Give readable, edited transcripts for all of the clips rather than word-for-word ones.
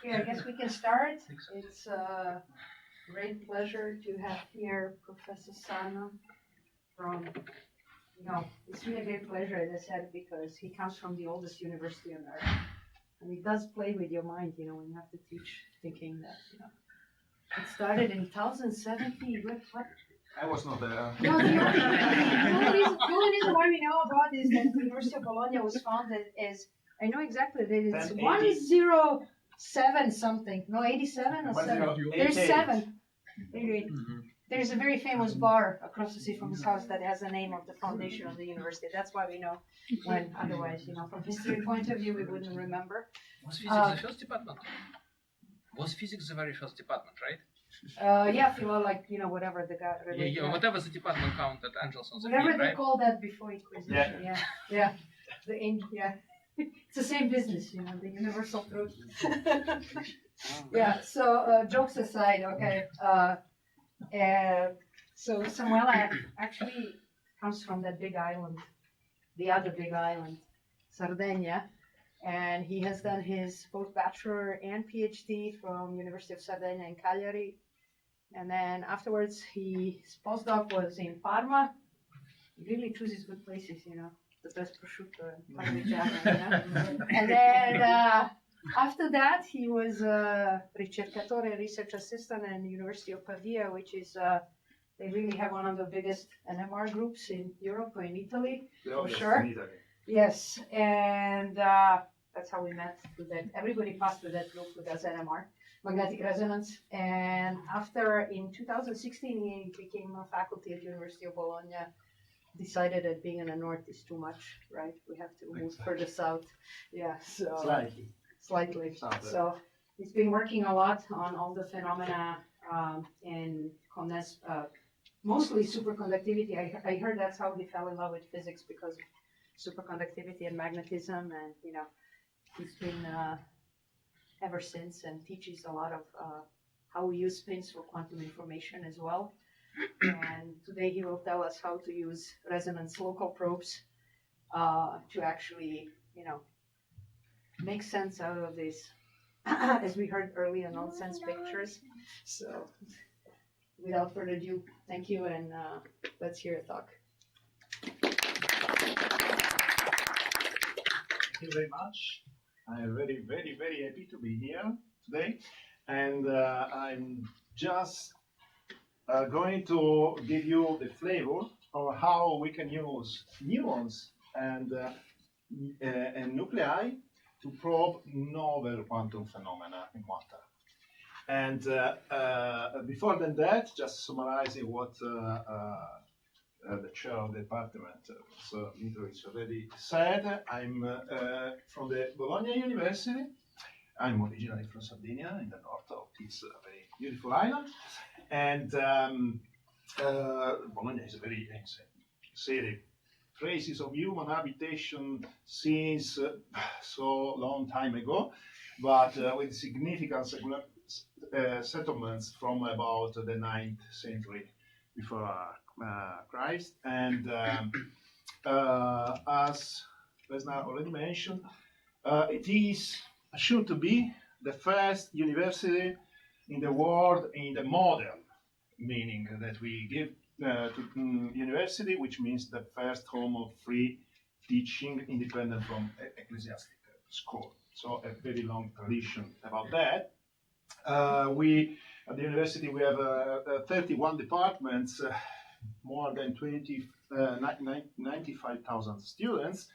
Yeah, I guess we can start. It's a great pleasure to have here Professor Sanna from, it's really a great pleasure, as I said, because he comes from the oldest university on earth. And it does play with your mind, when you have to teach, thinking that, it started in 1070. What? I was not there. No, the only reason why we know about is that the University of Bologna was founded as, I know exactly that it's 107 something. No, 87 or 7? There's 7. Anyway, there's a very famous bar across the street from his house that has the name of the foundation of the university. That's why we know, when otherwise, from history point of view, we wouldn't remember. Was physics the first department? Was physics the very first department, right? Yeah, whatever the guy. Whatever the department counted angels on the whatever field, they right? call that before Inquisition. Yeah. It's the same business, the universal truth. Yeah. So jokes aside, okay. So Samuele actually comes from that big island, the other big island, Sardinia. And he has done his both bachelor and PhD from University of Sardinia in Cagliari. And then afterwards, his postdoc was in Parma. He really chooses good places, the best prosciutto and Parmigiano, And then after that, he was a ricercatore, research assistant at the University of Pavia, which is, they really have one of the biggest NMR groups in Europe or in Italy, for sure. Yes, and that's how we met. Everybody passed through that group who does NMR, magnetic resonance. And after, in 2016, he became a faculty at the University of Bologna. Decided that being in the north is too much, right? We have to move further south. Yeah, so slightly. So he's been working a lot on all the phenomena in mostly superconductivity. I heard that's how he fell in love with physics, because of superconductivity and magnetism, and he's been ever since, and teaches a lot of how we use spins for quantum information as well. And today he will tell us how to use resonance local probes to actually, make sense out of this, as we heard earlier, nonsense pictures. So without further ado, thank you, and let's hear a talk. Thank you very much. I'm very, very, very happy to be here today. And I'm just going to give you the flavor of how we can use muons and nuclei to probe novel quantum phenomena in matter. And before that, just summarizing what the chair of the department, so Mitrovich, already said. I'm from the Bologna University. I'm originally from Sardinia, in the north of this very beautiful island. And Bologna is a very city. Traces of human habitation since so long time ago, but with significant settlements from about the 9th century before Christ. And as Vesna already mentioned, it is assumed to be the first university in the world in the modern meaning that we give to university, which means the first home of free teaching independent from ecclesiastic school. So a very long tradition about that. We at the university we have 31 departments, more than 95,000 students,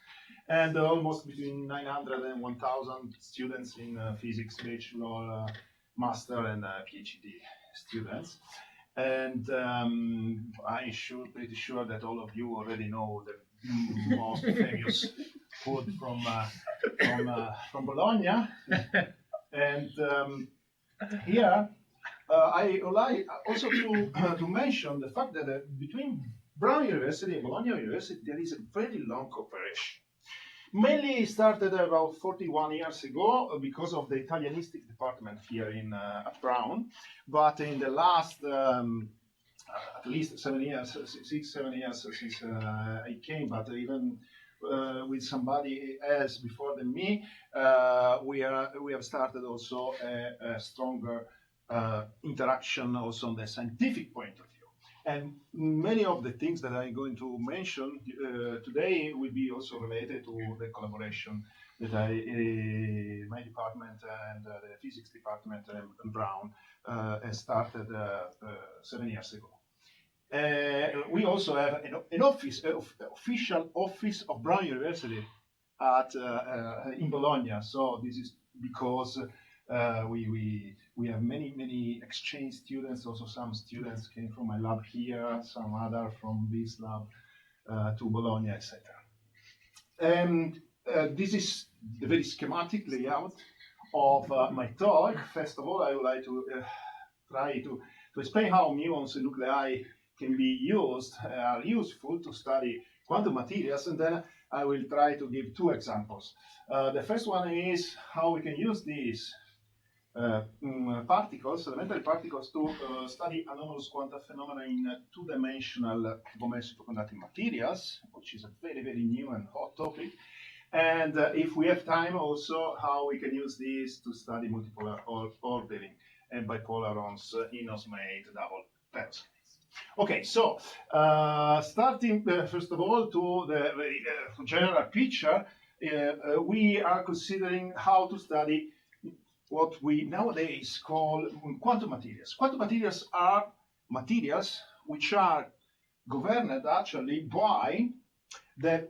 and almost between 900 and 1,000 students in physics, bachelor, master, and PhD students. And I'm pretty sure that all of you already know the most famous food from Bologna. And here I would like also to mention the fact that between Brown University and Bologna University there is a very long cooperation. Mainly started about 41 years ago because of the Italianistic department here at Brown, but in the last at least 7 years, 6-7 years since I came, but even with somebody else before than me, we have started also a stronger interaction also on the scientific point of view. And many of the things that I'm going to mention today will be also related to the collaboration that my department and the physics department and Brown has started 7 years ago. We also have an official office of Brown University in Bologna. So this is because we have many exchange students. Also, some students came from my lab here, some other from this lab to Bologna, etc. And this is the very schematic layout of my talk. First of all, I would like to try to explain how muons and nuclei can be useful to study quantum materials, and then I will try to give two examples. The first one is how we can use these particles, elementary particles, to study anomalous quantum phenomena in two-dimensional Kagome superconducting materials, which is a very new and hot topic. And if we have time, also how we can use these to study multipolar orbiting and bipolarons in osmate double perovskites. Okay, so starting first of all to the very general picture, we are considering how to study what we nowadays call quantum materials. Quantum materials are materials which are governed actually by the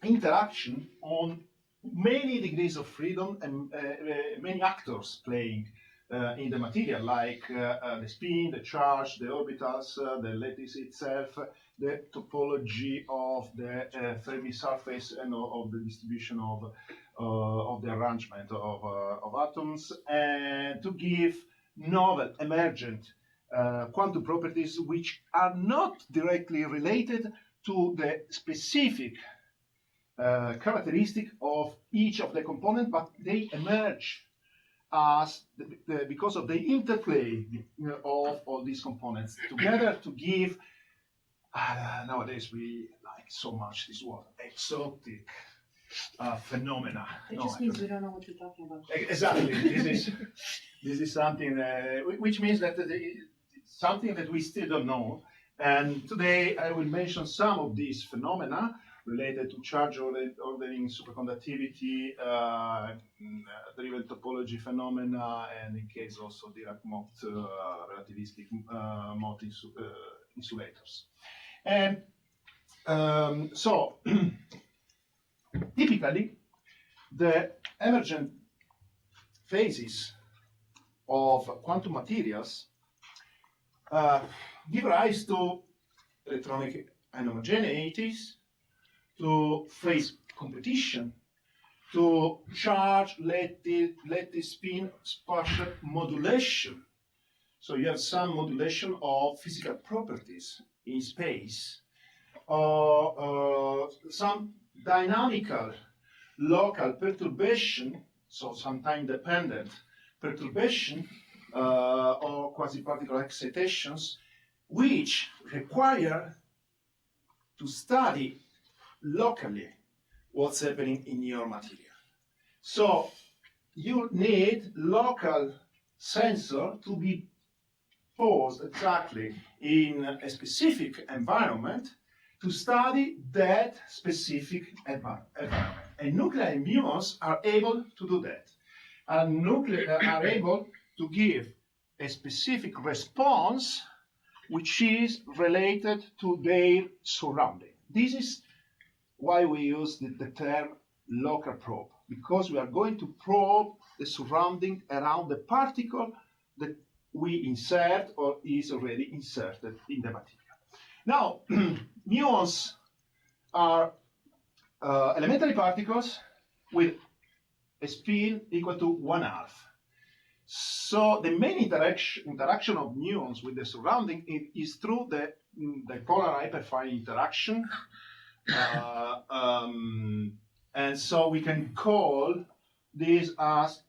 interaction on many degrees of freedom and many actors playing in the material, like the spin, the charge, the orbitals, the lattice itself, the topology of the Fermi surface, and of the distribution of the arrangement of atoms, and to give novel, emergent quantum properties which are not directly related to the specific characteristic of each of the components, but they emerge as because of the interplay of all these components together to give, nowadays we like so much this word, exotic phenomena. It just means we don't know what you're talking about. Exactly. This is something which means that something that we still don't know. And today I will mention some of these phenomena related to charge ordering, superconductivity, driven topology phenomena, and in case also Dirac-Mott relativistic Mott insulators. And so, typically, the emergent phases of quantum materials give rise to electronic inhomogeneities, to phase competition, to charge lattice spin spatial modulation. So you have some modulation of physical properties in space, some dynamical local perturbation, so some time-dependent perturbation or quasiparticle excitations, which require to study locally what's happening in your material. So you need local sensor to be posed exactly in a specific environment to study that specific environment. And nuclei and muons are able to do that. And nuclei are able to give a specific response which is related to their surrounding. This is why we use the term local probe, because we are going to probe the surrounding around the particle that we insert or is already inserted in the material. Now, muons are elementary particles with a spin equal to 1/2. So the main interaction of muons with the surrounding is through the polar hyperfine interaction. And so we can call this as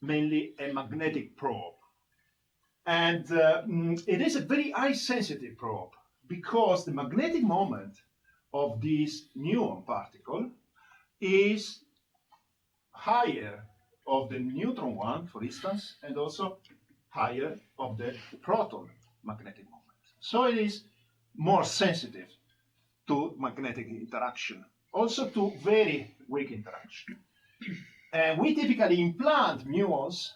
mainly a magnetic probe. And it is a very high sensitive probe because the magnetic moment of this muon particle is higher of the neutron one, for instance, and also higher of the proton magnetic moment. So it is more sensitive to magnetic interaction, also to very weak interaction. And we typically implant muons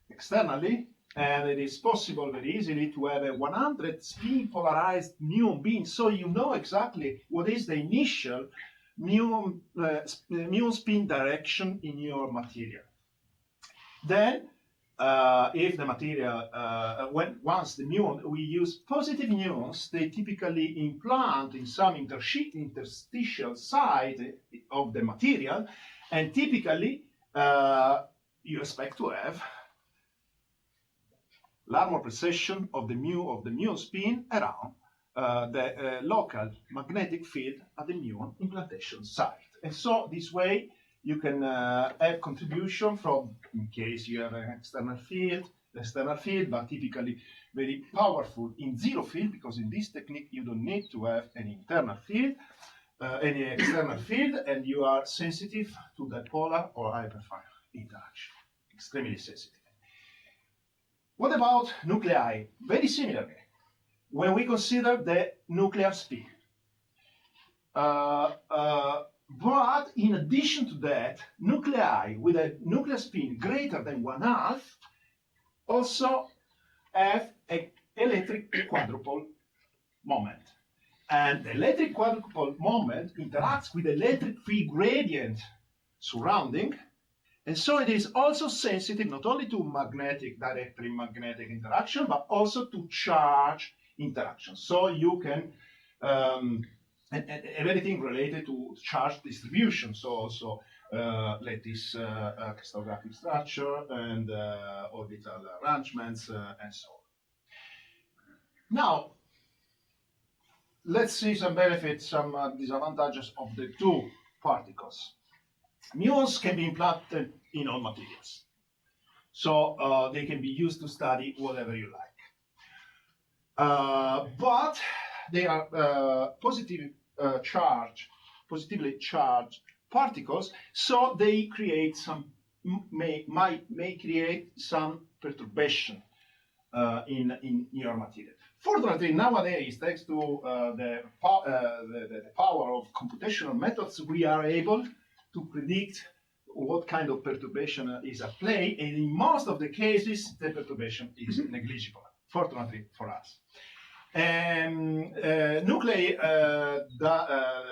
externally, and it is possible very easily to have a 100 spin polarized muon beam, so you know exactly what is the initial muon spin direction in your material. Then, if the material, once the muon, we use positive muons, they typically implant in some interstitial site of the material, and typically you expect to have Larmor precession of the muon spin around the local magnetic field at the muon implantation site. And so this way you can have contribution from, in case you have an external field, but typically very powerful in zero field, because in this technique you don't need to have any internal field, any external field, and you are sensitive to dipolar or hyperfine interaction, extremely sensitive. What about nuclei? Very similarly, when we consider the nuclear spin. But in addition to that, nuclei with a nuclear spin greater than 1/2 also have an electric quadrupole moment. And the electric quadrupole moment interacts with the electric field gradient surrounding. And so it is also sensitive not only to directly magnetic interaction, but also to charge interaction. So you can, and everything related to charge distribution. So also lattice crystallographic structure and orbital arrangements and so on. Now, let's see some benefits, some disadvantages of the two particles. Muons can be implanted in all materials, so they can be used to study whatever you like. But they are positively charged particles, so they create some may create some perturbation in your material. Fortunately, nowadays, thanks to the power of computational methods, we are able to predict what kind of perturbation is at play, and in most of the cases, the perturbation is negligible, fortunately for us. Nuclei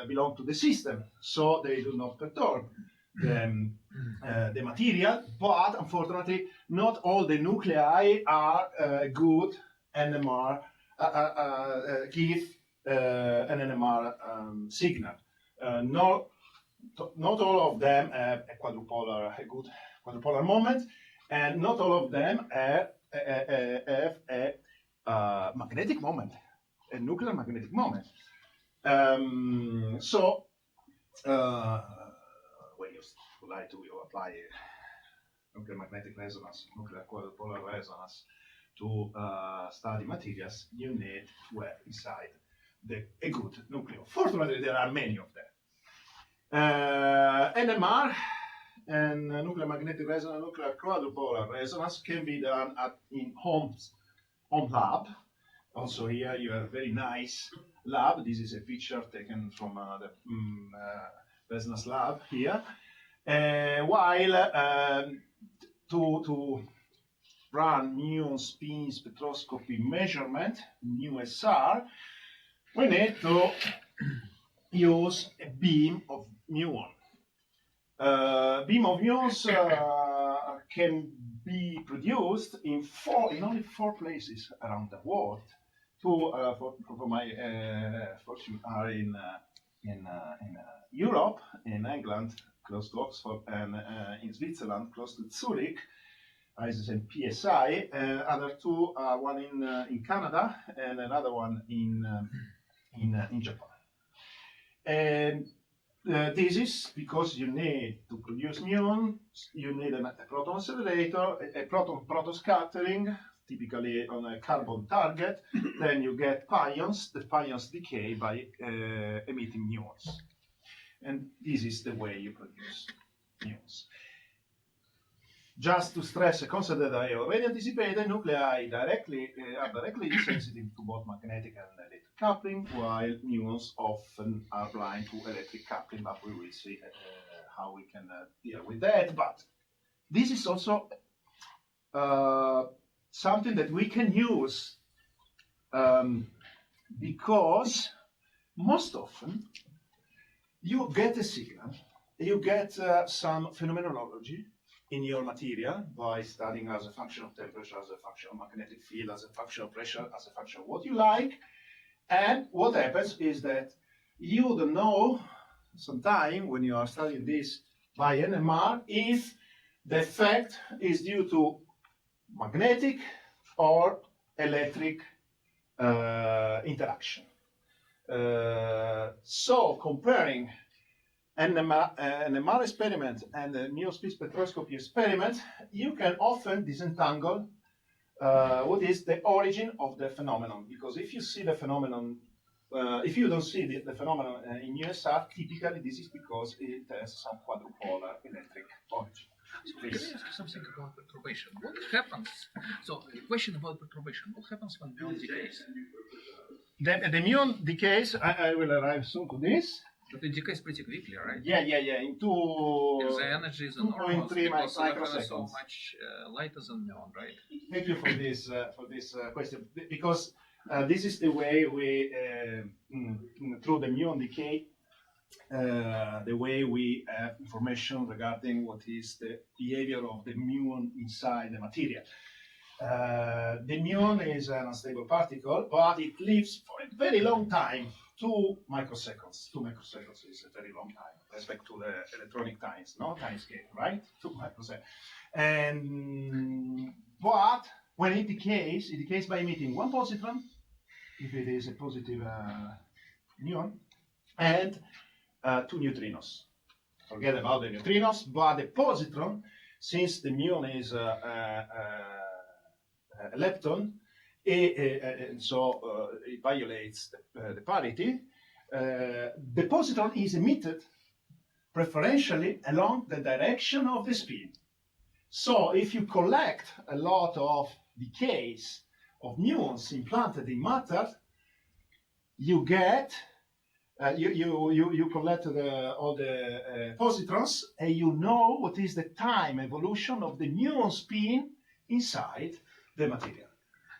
belong to the system, so they do not perturb the material, but unfortunately, not all the nuclei are good NMR, give an NMR signal. Not all of them have a good quadrupolar moment, and not all of them have a magnetic moment, a nuclear magnetic moment. When you would like to apply nuclear magnetic resonance, nuclear quadrupolar resonance to study materials, you need to have inside a good nucleus. Fortunately, there are many of them. NMR and nuclear magnetic resonance, nuclear quadrupolar resonance can be done in home lab. Also here you have a very nice lab. This is a picture taken from the resonance lab here. While to run muon spin spectroscopy measurement, μSR, we need to use a beam of muon. Beam of muons can be produced in only 4 places around the world. Two, for my fortune, are in Europe, in England, close to Oxford, and in Switzerland, close to Zurich, ISIS and PSI. Other 2 are one in Canada and another one in Japan. And this is because you need to produce muons, you need a proton accelerator, a proton scattering, typically on a carbon target, then you get pions. The pions decay by emitting muons. And this is the way you produce muons. Just to stress a concept that I already anticipated, nuclei are directly sensitive to both magnetic and electric coupling, while muons often are blind to electric coupling, but we will see how we can deal with that. But this is also something that we can use because most often you get a signal, you get some phenomenology in your material by studying as a function of temperature, as a function of magnetic field, as a function of pressure, as a function of what you like. And what happens is that you don't know sometime when you are studying this by NMR if the effect is due to magnetic or electric interaction. So comparing an NMR experiment and a near-speed spectroscopy experiment, you can often disentangle what is the origin of the phenomenon. Because if you see the phenomenon, if you don't see the phenomenon in USR, typically this is because it has some quadrupolar electric origin. So can I ask you something about perturbation? What happens? So, a question about perturbation. What happens when muon decays? The muon decays, I will arrive soon to this. But it decays pretty quickly, right? Yeah. In The energy is enormous 2.3 because electron is microseconds. so much lighter than muon, right? Thank you for this question, because this is the way we, through the muon decay, the way we have information regarding what is the behavior of the muon inside the material. The muon is an unstable particle, but it lives for a very long time, 2 microseconds. 2 microseconds is a very long time, respect to the electronic times, no time scale, right? 2 microseconds. And but when it decays by emitting 1 positron, if it is a positive muon, and 2 neutrinos. Forget about the neutrinos, but the positron, since the muon is a lepton, and so it violates the parity, the positron is emitted preferentially along the direction of the spin. So if you collect a lot of decays of muons implanted in matter, you get you collect all the positrons, and you know what is the time evolution of the muon spin inside the material.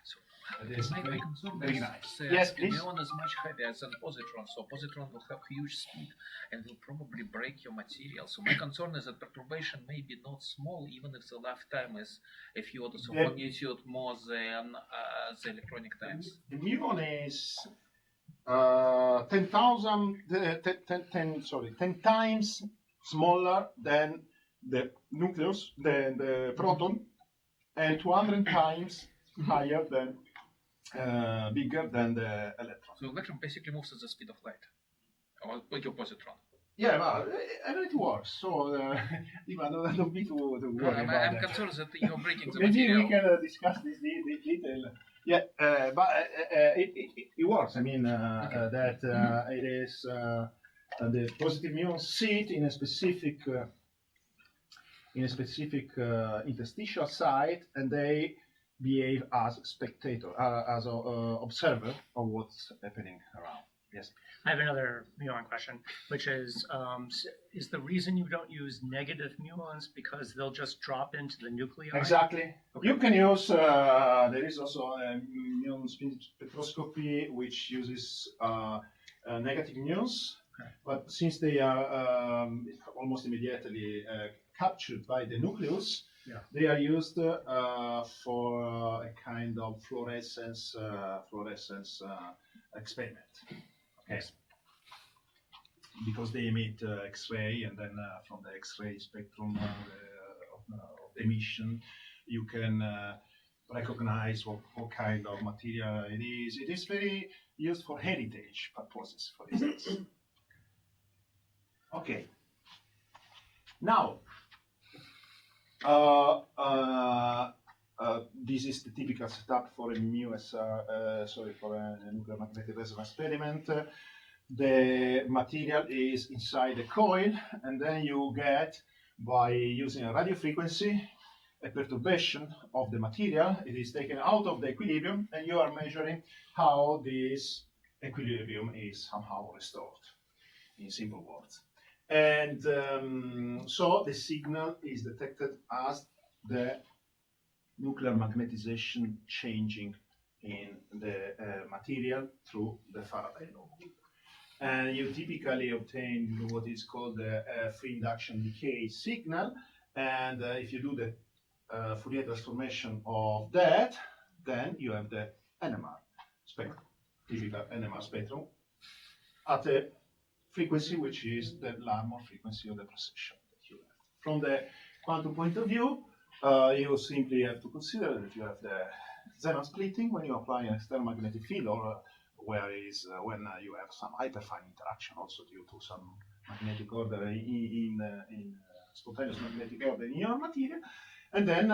So, It is my very, concern very is nice. that Yes, please. muon is much heavier than positron, so positron will have huge speed and will probably break your material. So my concern is that perturbation may be not small, even if the lifetime is a few orders of magnitude more than the electronic times. The muon is 10 times smaller than the nucleus, than the proton, and 200 times higher than, bigger than the electron. So electron basically moves at the speed of light, or like your positron. Yeah, well, it works. So, don't be too worried I'm about that. concerned that you're breaking the Maybe material. we can discuss this detail. Yeah, but it works. I mean, that it is the positive muons sit in a specific interstitial site, and they behave as spectator, as an observer of what's happening around. Yes. I have another muon question, which is the reason you don't use negative muons because they'll just drop into the nuclei? Exactly. Okay. You can use, there is also a muon spin spectroscopy which uses negative muons, Okay. but since they are almost immediately captured by the nucleus, Yeah. they are used for a kind of fluorescence experiment. Okay. Because they emit X-ray, and then from the X-ray spectrum of emission, you can recognize what kind of material it is. It is very used for heritage purposes, for instance. Okay. Now, this is the typical setup for a for a nuclear magnetic resonance experiment. The material is inside the coil, and then you get, by using a radio frequency, a perturbation of the material. It is taken out of the equilibrium, and you are measuring how this equilibrium is somehow restored, in simple words. And so the signal is detected as the nuclear magnetization changing in the material through the Faraday law. And you typically obtain what is called the free induction decay signal. And if you do the Fourier transformation of that, then you have the NMR spectrum, typical NMR spectrum, at a frequency which is the Larmor frequency of the precession that you have. From the quantum point of view, you simply have to consider that you have the Zeeman splitting when you apply an external magnetic field, or when you have some hyperfine interaction, also due to some magnetic order in spontaneous magnetic order in your material, and then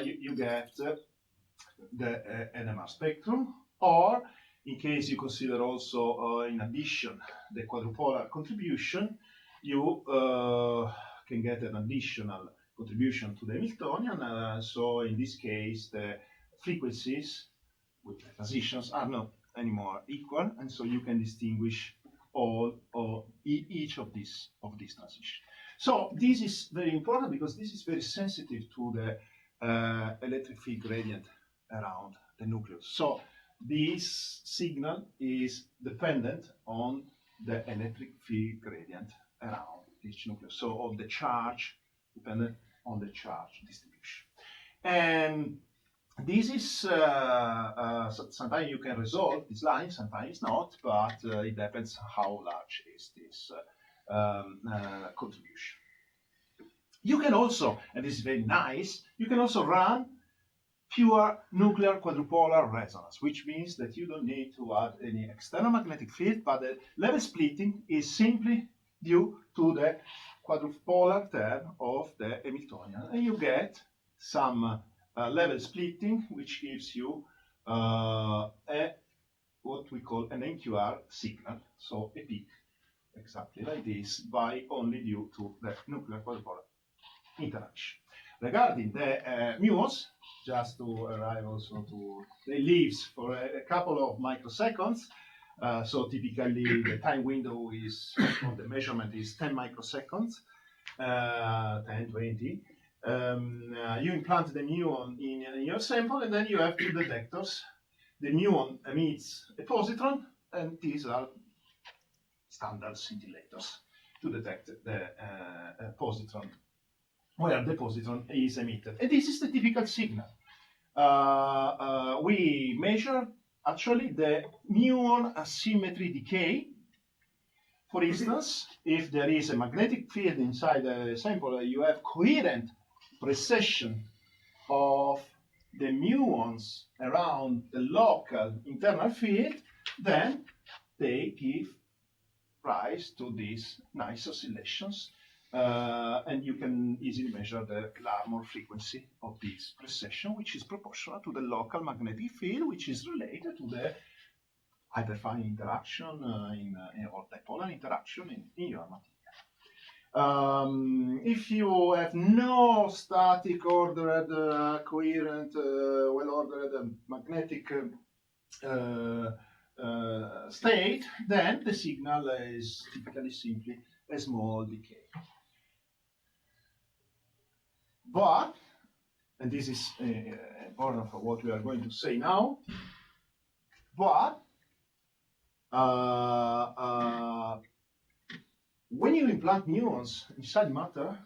you get the NMR spectrum, or in case you consider also, in addition, the quadrupolar contribution, you can get an additional contribution to the Hamiltonian. So in this case, the frequencies with the transitions are not anymore equal, and so you can distinguish each of these transitions. So this is very important because this is very sensitive to the electric field gradient around the nucleus. So this signal is dependent on the electric field gradient around each nucleus. So of the charge, dependent on the charge distribution. And this is, sometimes you can resolve this line, sometimes not, but it depends how large is this contribution. You can also, and this is very nice, you can also run pure nuclear quadrupolar resonance, which means that you don't need to add any external magnetic field, but the level splitting is simply due to the quadrupolar term of the Hamiltonian, and you get some level splitting, which gives you what we call an NQR signal, so a peak, exactly like this, by only due to the nuclear quadrupolar interaction. Regarding the muons, just to arrive also to, they lives for a couple of microseconds. So typically the time window is, of the measurement is 10 microseconds, 10, 20. You implant the muon in your sample, and then you have two detectors. The muon emits a positron, and these are standard scintillators to detect the positron, where the positron is emitted. And this is the typical signal. We measure actually the muon asymmetry decay. For instance, if there is a magnetic field inside the sample, you have coherent precession of the muons around the local internal field, then they give rise to these nice oscillations. And you can easily measure the Larmor frequency of this precession, which is proportional to the local magnetic field, which is related to the hyperfine interaction or dipolar interaction in your material. If you have no static ordered, coherent, well-ordered magnetic state, then the signal is typically simply a small decay. But, and this is important for what we are going to say now, but when you implant muons inside matter,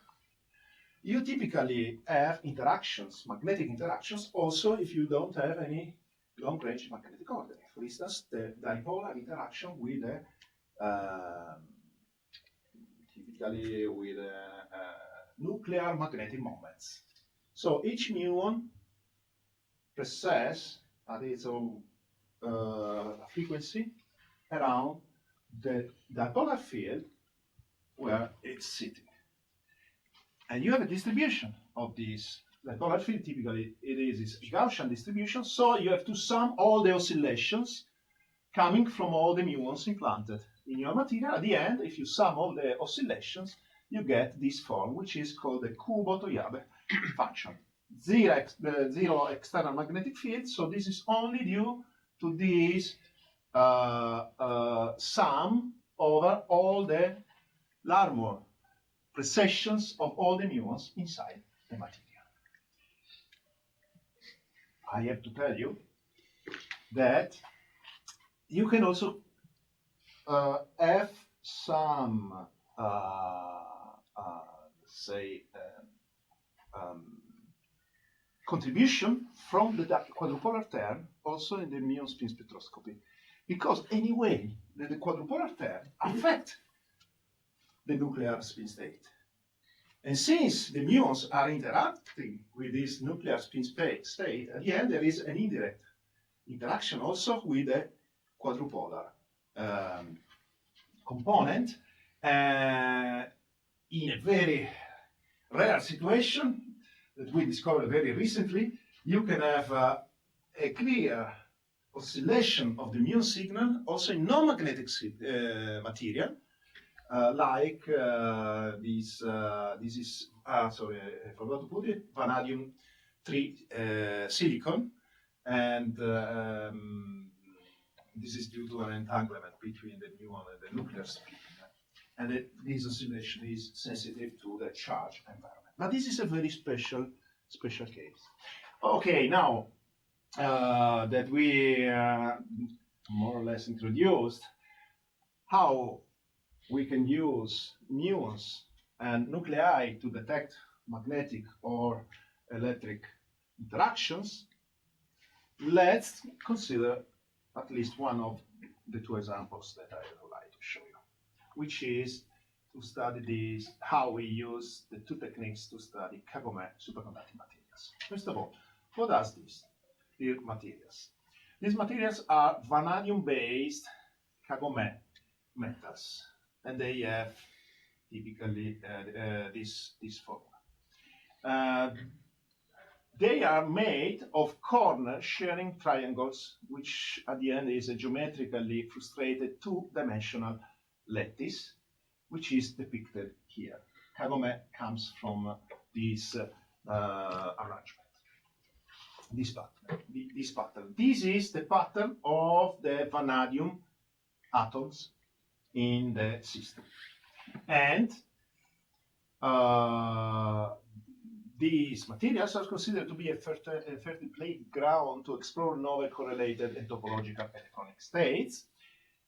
you typically have interactions, magnetic interactions, also if you don't have any long-range magnetic ordering. For instance, the dipolar interaction with typically with nuclear magnetic moments. So each muon precesses at its own frequency around the dipolar field where it's sitting. And you have a distribution of these the polar field typically it is Gaussian distribution, so you have to sum all the oscillations coming from all the muons implanted in your material. At the end, if you sum all the oscillations, you get this form, which is called the Kubo-Toyabe function. Zero external magnetic field, so this is only due to this sum over all the Larmor precessions of all the muons inside the material. I have to tell you that you can also have some, contribution from the quadrupolar term also in the muon spin spectroscopy, because anyway the quadrupolar term affect the nuclear spin state. And since the muons are interacting with this nuclear spin state, at the end there is an indirect interaction also with the quadrupolar component. In a very rare situation that we discovered very recently, you can have a clear oscillation of the muon signal also in non-magnetic material, like this is, sorry, I forgot to put it, vanadium 3 silicon, and this is due to an entanglement between the muon and the nuclear spin. And this oscillation is sensitive to the charge environment. But this is a very special case. Okay, now that we more or less introduced how we can use muons and nuclei to detect magnetic or electric interactions, let's consider at least one of the two examples that I would like to show you, which is to study this, how we use the two techniques to study Kagome superconducting materials. First of all, what are these materials? These materials are vanadium-based Kagome metals, and they have typically this formula. They are made of corner-sharing triangles, which at the end is a geometrically frustrated two-dimensional lattice, which is depicted here. Kagome comes from this arrangement, this pattern. This is the pattern of the vanadium atoms in the system. And these materials are considered to be a fertile playground to explore novel correlated and topological electronic states.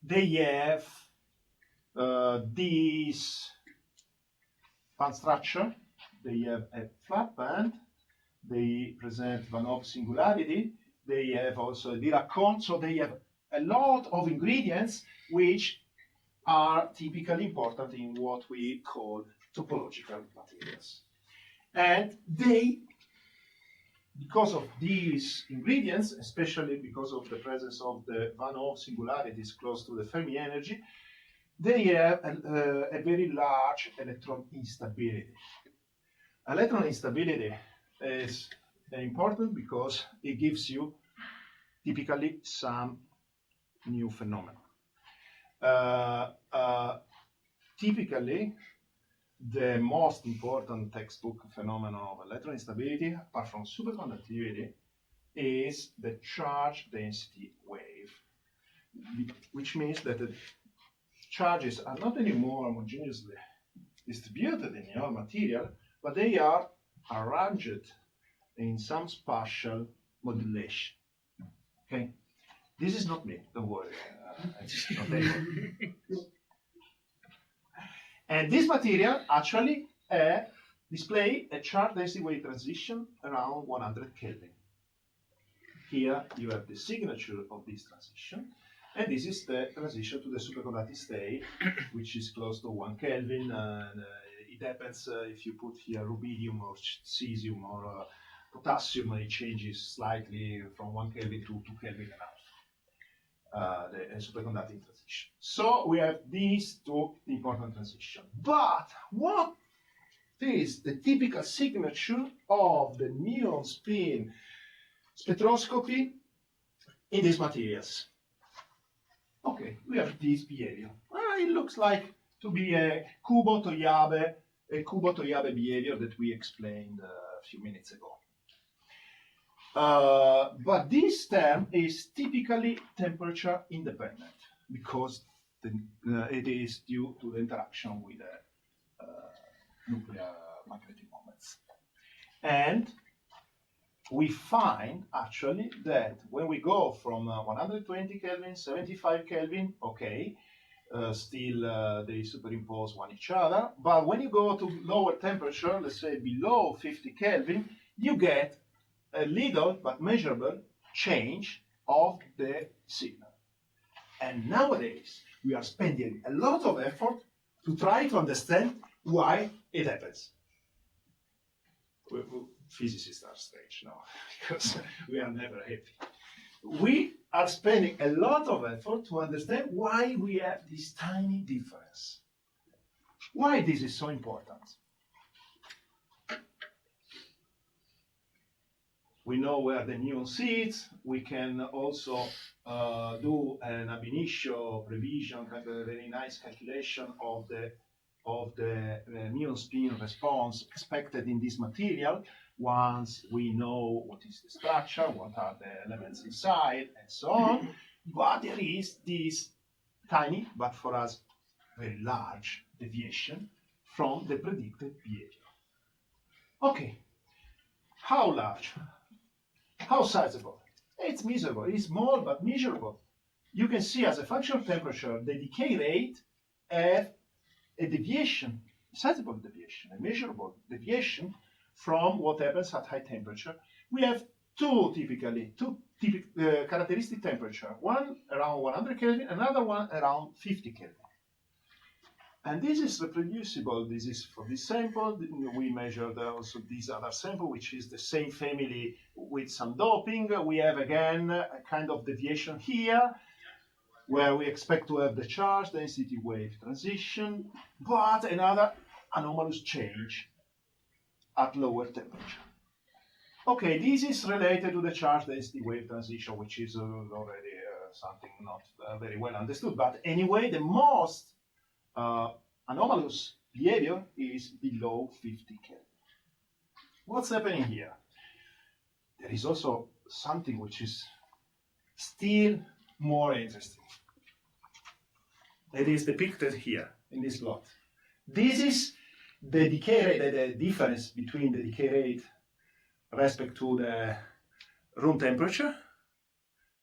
They have this band structure. They have a flat band. They present Van Hoff singularity. They have also a Dirac cone. So they have a lot of ingredients which are typically important in what we call topological materials. And they, because of these ingredients, especially because of the presence of the Van Hoff singularities close to the Fermi energy, they have a very large electron instability. Electron instability is important because it gives you typically some new phenomena. Typically, the most important textbook phenomenon of electron instability, apart from superconductivity, is the charge density wave, which means that the charges are not anymore homogeneously distributed in your material, but they are arranged in some spatial modulation. Okay, this is not me. Don't worry. It's not anyone. And this material actually display a charge density wave transition around 100 Kelvin. Here you have the signature of this transition, and this is the transition to the superconducting state, which is close to 1 Kelvin. It happens if you put here rubidium or cesium or potassium, it changes slightly from 1 Kelvin to 2 Kelvin and a half. The superconducting transition. So we have these two important transitions. But what This is the typical signature of the muon spin spectroscopy in these materials. Okay, we have this behavior. It looks like to be a Kubo-Toyabe behavior that we explained a few minutes ago. But this term is typically temperature independent because it is due to the interaction with the nuclear magnetic moments. And we find actually that when we go from 120 Kelvin, 75 Kelvin, okay, still they superimpose one each other, but when you go to lower temperature, let's say below 50 Kelvin, you get a little but measurable change of the signal. And nowadays, we are spending a lot of effort to try to understand why it happens. Physicists are strange now, because we are never happy. We are spending a lot of effort to understand why we have this tiny difference. Why this is so important. We know where the muon sits. We can also do an ab initio revision, kind of a very nice calculation of the muon spin response expected in this material once we know what is the structure, what are the elements inside, and so on. But there is this tiny, but for us very large deviation from the predicted behavior. Okay, how large? How sizable? It's measurable. It's small but measurable. You can see as a function of temperature, the decay rate have a deviation, a sizable deviation, a measurable deviation from what happens at high temperature. We have two characteristic temperature, one around 100 Kelvin, another one around 50 Kelvin. And this is reproducible. This is for this sample. We measured also this other sample, which is the same family with some doping. We have again a kind of deviation here, where we expect to have the charge density wave transition, but another anomalous change at lower temperature. Okay, this is related to the charge density wave transition, which is already something not very well understood. But anyway, the most anomalous behavior is below 50 Kelvin. What's happening here? There is also something which is still more interesting. It is depicted here in this plot. This is the decay rate, the difference between the decay rate respect to the room temperature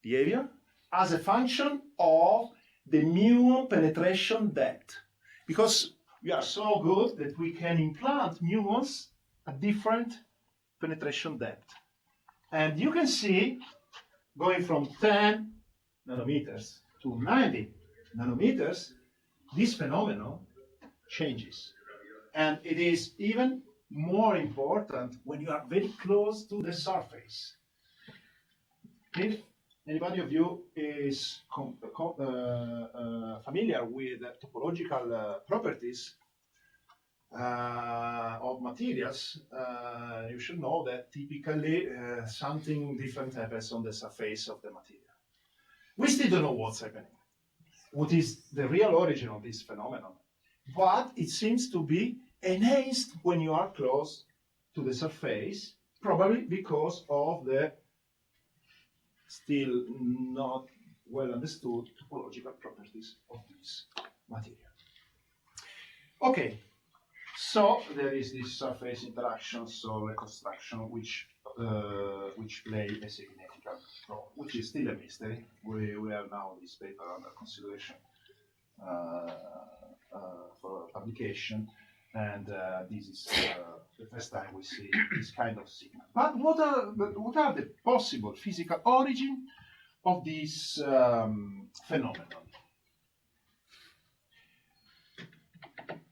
behavior as a function of the muon penetration depth. Because we are so good that we can implant muons at different penetration depth. And you can see going from 10 nanometers to 90 nanometers, this phenomenon changes. And it is even more important when you are very close to the surface. If anybody of you is familiar with topological properties of materials, you should know that typically something different happens on the surface of the material. We still don't know what's happening, what is the real origin of this phenomenon, but it seems to be enhanced when you are close to the surface, probably because of the still not well understood topological properties of this material. Okay, so there is this surface interaction, so reconstruction, which play a significant role, which is still a mystery. We have now this paper under consideration for publication, and this is the first time we see this kind of signal. But what are the possible physical origin of this phenomenon?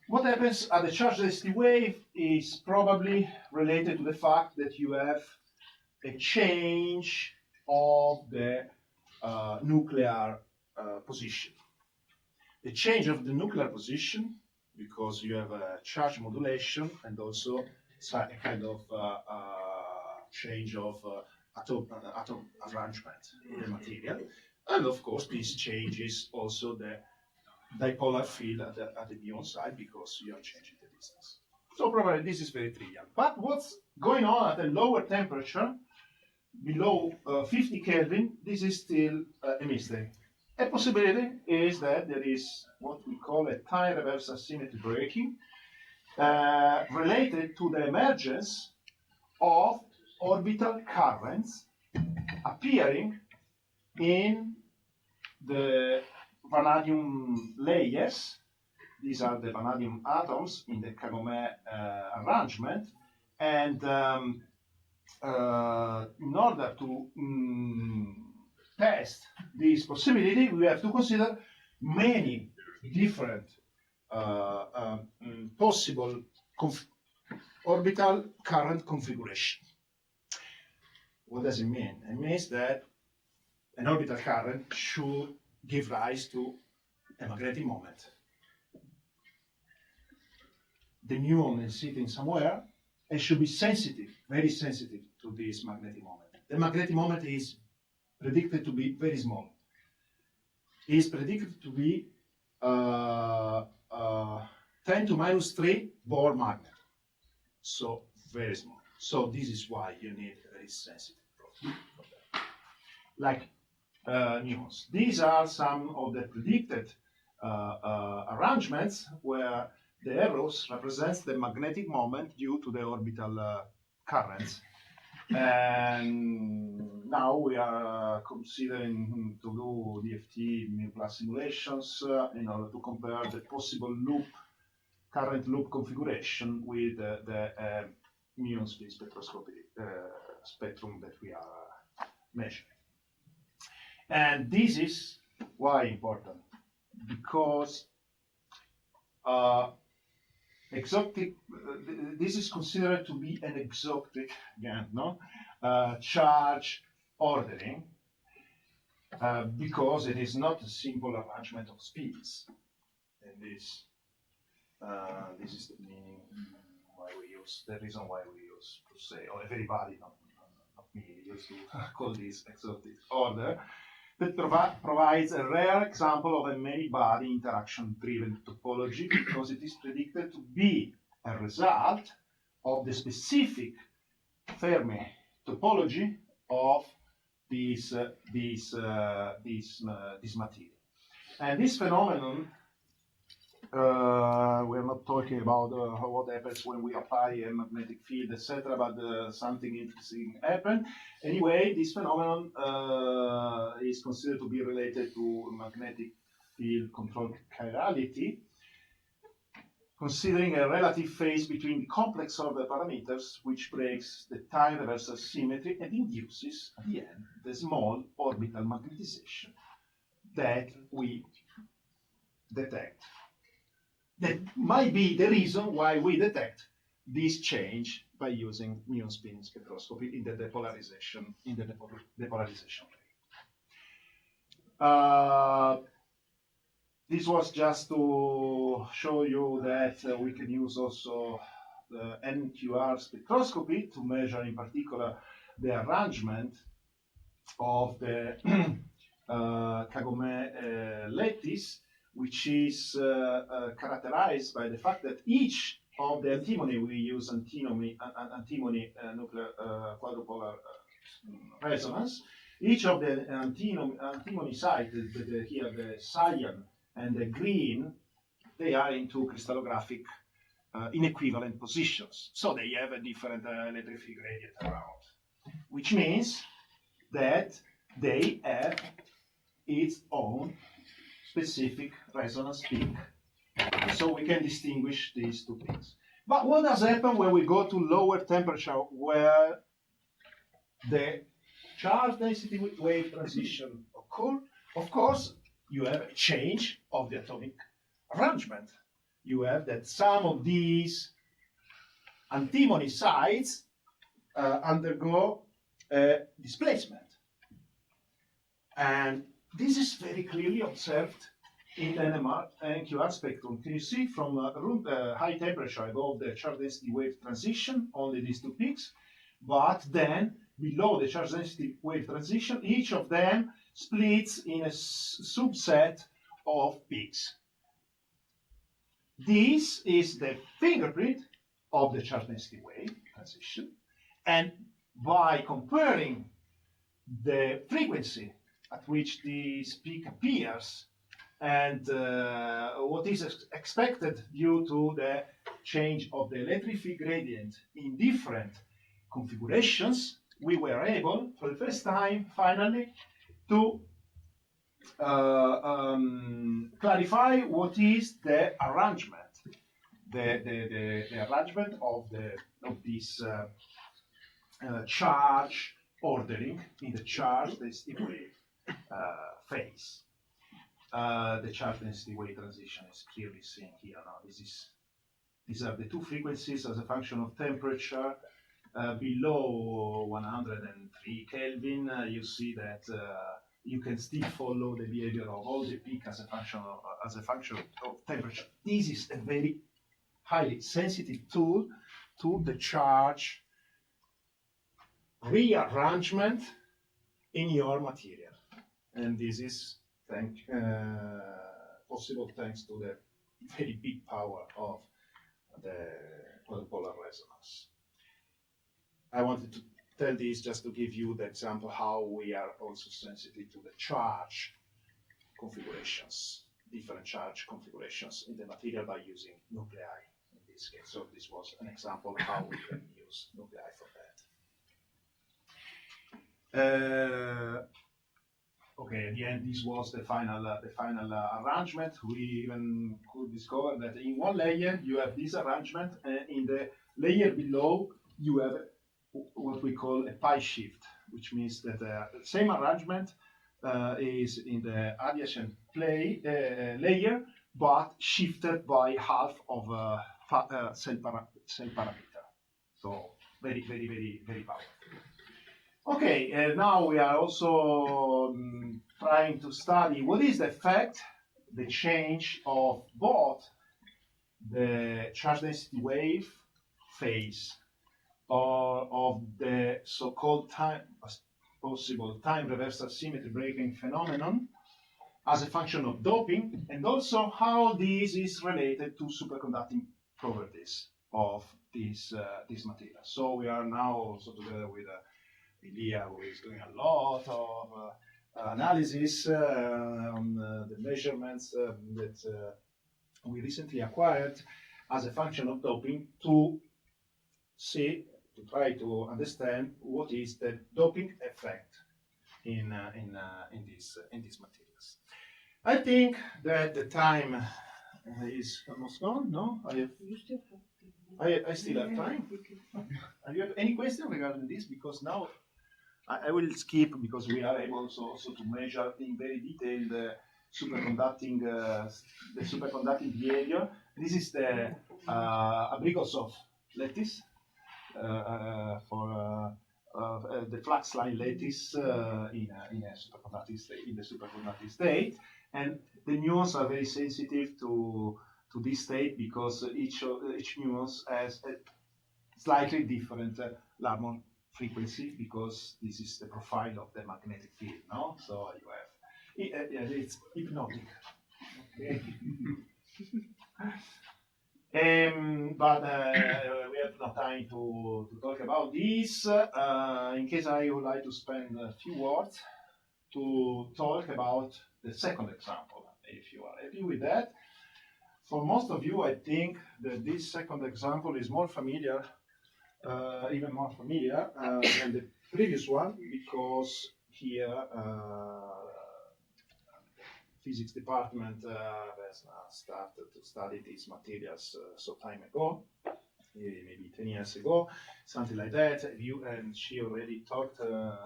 What happens at the charge density wave is probably related to the fact that you have a change of the nuclear position. The change of the nuclear position, because you have a charge modulation and also a kind of change of atom arrangement in the material. And of course, this changes also the dipolar field at the muon side because you are changing the distance. So probably this is very trivial. But what's going on at a lower temperature, below 50 Kelvin, this is still a mystery. A possibility is that there is what we call a time reversal symmetry breaking related to the emergence of orbital currents appearing in the vanadium layers. These are the vanadium atoms in the Kagome arrangement, and in order to test this possibility, we have to consider many different possible orbital current configurations. What does it mean? It means that an orbital current should give rise to a magnetic moment. The muon is sitting somewhere and should be sensitive, very sensitive to this magnetic moment. The magnetic moment is predicted to be very small. It is predicted to be 10 to minus 3 Bohr magnet. So very small. So this is why you need a very sensitive probe. Like muons. These are some of the predicted arrangements where the arrows represents the magnetic moment due to the orbital currents. And now we are considering to do DFT mu plus simulations in order to compare the possible current loop configuration with the muon spin spectroscopy spectrum that we are measuring. And this is why important, because exotic, this is considered to be an exotic, again, no? Charge ordering, because it is not a simple arrangement of spins. And this is the meaning why we use, the reason why we use to say, or everybody, not me, used to call this exotic order, that provides a rare example of a many-body interaction-driven topology because it is predicted to be a result of the specific Fermi topology of this material. And this phenomenon, we're not talking about what happens when we apply a magnetic field, etc., but something interesting happened. Anyway, this phenomenon is considered to be related to magnetic field control chirality, considering a relative phase between the complex order parameters, which breaks the time reversal symmetry and induces, at the end, the small orbital magnetization that we detect. That might be the reason why we detect this change by using muon spin spectroscopy in the depolarization rate. This was just to show you that we can use also the NQR spectroscopy to measure, in particular, the arrangement of the Kagome lattice, which is characterized by the fact that each of the antimony, we use antimony nuclear quadrupolar resonance, each of the antimony sites, here the cyan and the green, they are into crystallographic inequivalent positions. So they have a different electric gradient around, which means that they have its own specific resonance peak. So we can distinguish these two things. But what does happen when we go to lower temperature where the charge density wave transition occur? Of course, you have a change of the atomic arrangement. You have that some of these antimony sites undergo displacement. And this is very clearly observed in an NQR spectrum, can you see from room high temperature above the charge density wave transition, only these two peaks, but then below the charge density wave transition, each of them splits in a subset of peaks. This is the fingerprint of the charge density wave transition, and by comparing the frequency at which this peak appears and what is expected due to the change of the electric field gradient in different configurations, we were able, for the first time, finally, to clarify what is the arrangement, the arrangement of this charge ordering in the charge density wave phase. The charge density wave transition is clearly seen here now. These are the two frequencies as a function of temperature. Below 103 Kelvin, you see that you can still follow the behavior of all the peak as a function of temperature. This is a very highly sensitive tool to the charge rearrangement in your material, and this is possible thanks to the very big power of the quadrupolar resonance. I wanted to tell this just to give you the example how we are also sensitive to the charge configurations, different charge configurations in the material by using nuclei in this case. So this was an example of how we can use nuclei for that. Okay, at the end, this was the final arrangement. We even could discover that in one layer you have this arrangement, and in the layer below you have what we call a pi shift, which means that the same arrangement is in the adjacent layer, but shifted by half of cell parameter. So very, very, very, very powerful. Okay, now we are also trying to study what is the effect, the change of both the charge density wave phase or of the so-called possible time reversal symmetry breaking phenomenon as a function of doping, and also how this is related to superconducting properties of this material. So we are now also together with Ilia, who is doing a lot of analysis on the measurements that we recently acquired as a function of doping to try to understand what is the doping effect in these materials. I think that the time is almost gone. No, I still have time. Do you have any question regarding this? Because now I will skip, because we are able also to measure in very detail the superconducting behavior. This is the Abrikosov lattice for the flux line lattice in the superconducting state, and the muons are very sensitive to this state because each muons has a slightly different Larmor frequency, because this is the profile of the magnetic field. No, so you have it's hypnotic. Okay. But we have no time to talk about this. In case I would like to spend a few words to talk about the second example, if you are happy with that. For most of you, I think that this second example is more familiar, even more familiar than the previous one, because here physics department has started to study these materials some time ago, maybe 10 years ago, something like that. And she already talked to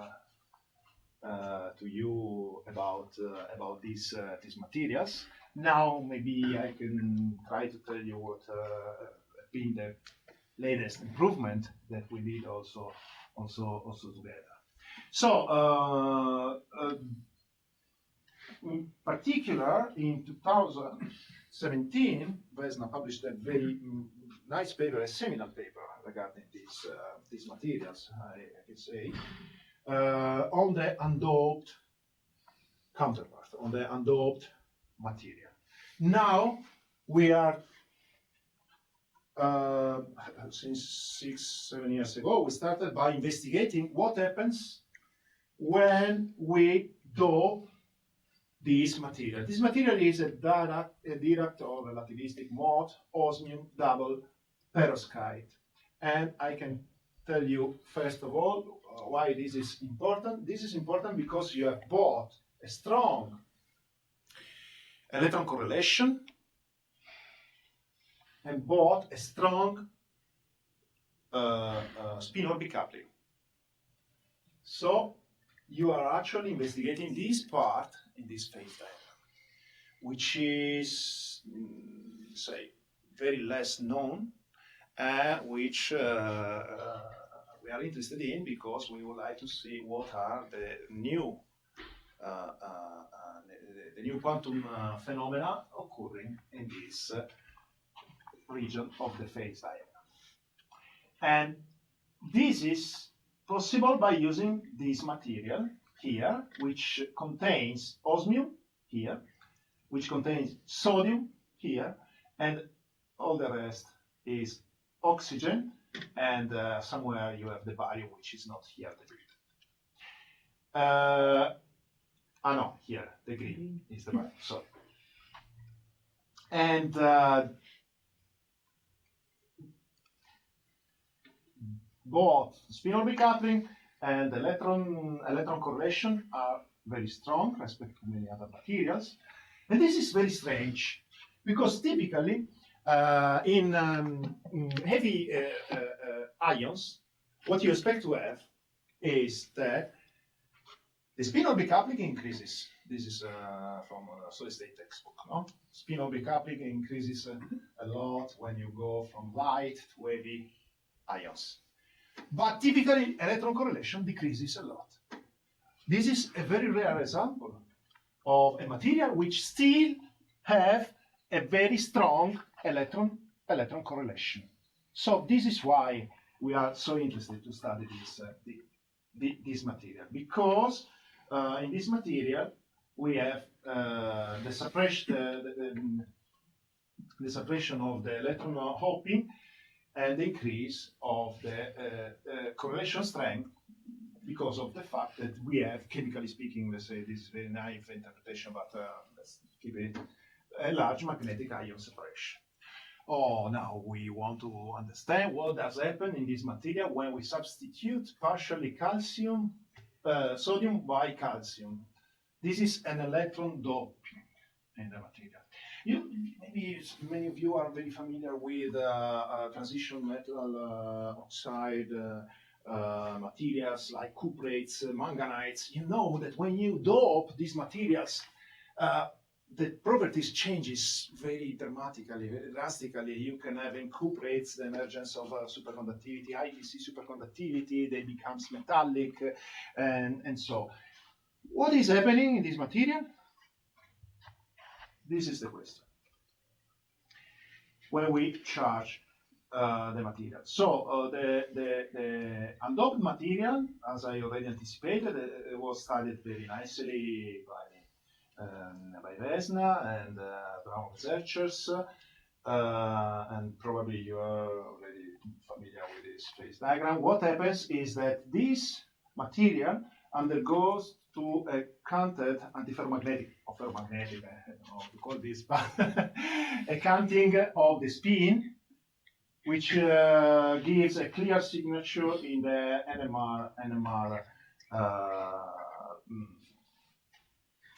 you about these materials. Now maybe I can try to tell you what been the latest improvement that we did also together. So in particular, in 2017, Vesna published a very nice paper, a seminal paper regarding these materials, I can say, on the undoped counterpart, on the undoped material. Now we are, since 6-7 years ago, we started by investigating what happens when we dope this material. This material is a Dirac or relativistic mode osmium double perovskite. And I can tell you, first of all, why this is important. This is important because you have both a strong electron correlation and both a strong spin-orbit coupling. So you are actually investigating this part in this phase diagram, which is, say, very less known, which we are interested in because we would like to see what are the new quantum phenomena occurring in this region of the phase diagram. And this is possible by using this material here, which contains osmium here, which contains sodium here, and all the rest is oxygen, and somewhere you have the barium, which is not here depicted. No, here, the green is the barium, sorry. And both spin-orbit coupling and electron correlation are very strong respect to many other materials. And this is very strange because typically in heavy ions, what you expect to have is that the spin-orbit coupling increases. This is from a solid state textbook. No? Spin-orbit coupling increases a lot when you go from light to heavy ions. But typically, electron correlation decreases a lot. This is a very rare example of a material which still have a very strong electron correlation. So this is why we are so interested to study this material, because in this material we have the suppression of the electron hopping and the increase of the correlation strength because of the fact that we have, chemically speaking, let's say this is very naive interpretation, but let's keep it, a large magnetic ion separation. Oh, now we want to understand what does happen in this material when we substitute partially sodium by calcium. This is an electron doping in the material. Maybe many of you are very familiar with transition metal oxide materials like cuprates, manganites. You know that when you dope these materials, the properties changes very dramatically, very drastically. You can have in cuprates the emergence of superconductivity, ITC superconductivity, they become metallic, and so. What is happening in this material? This is the question. When we charge the material. So the undoped material, as I already anticipated, was studied very nicely by Vesna and Brown researchers, and probably you are already familiar with this phase diagram. What happens is that this material undergoes to a counted antiferromagnetic, or ferromagnetic, I don't know how to call this, but a counting of the spin, which gives a clear signature in the NMR